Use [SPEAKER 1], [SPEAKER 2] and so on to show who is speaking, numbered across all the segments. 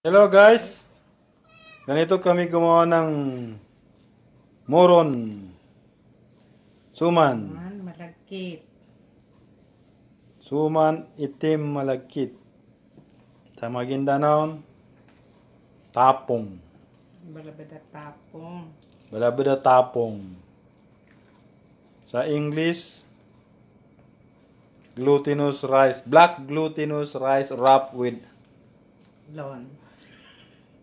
[SPEAKER 1] Hello guys! Ganito kami gumawa ng moron. Suman.
[SPEAKER 2] Malagkit.
[SPEAKER 1] Suman itim malagkit. Sa Maguindanao, tapong.
[SPEAKER 2] Balabada tapong.
[SPEAKER 1] Balabada tapong. Sa English, glutinous rice. Black glutinous rice wrapped with
[SPEAKER 2] Lon.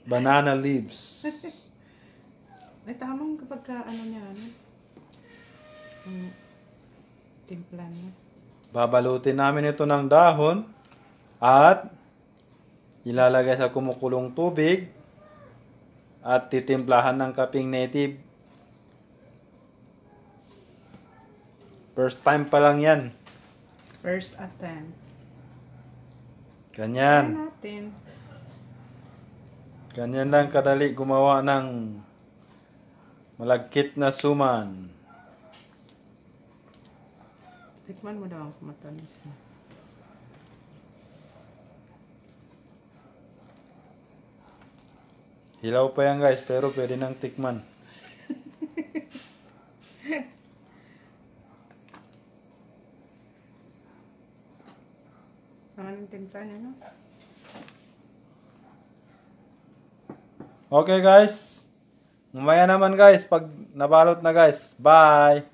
[SPEAKER 1] banana leaves.
[SPEAKER 2] Ay, tamang kapag ka, ano niya, ano? Timpla niya.
[SPEAKER 1] Babalutin namin ito ng dahon at ilalagay sa kumukulong tubig at titimplahan ng kaping native. First time pa lang yan.
[SPEAKER 2] First attempt.
[SPEAKER 1] Ganyan.
[SPEAKER 2] Try natin.
[SPEAKER 1] Ganyan lang kadali gumawa ng malagkit na suman.
[SPEAKER 2] Tikman mo daw kung matamis na.
[SPEAKER 1] Hilaw pa yan guys, pero pwede nang tikman.
[SPEAKER 2] Naman yung timpla niya, no?
[SPEAKER 1] Okay guys. Mamaya naman guys, pag nabalot na guys. Bye!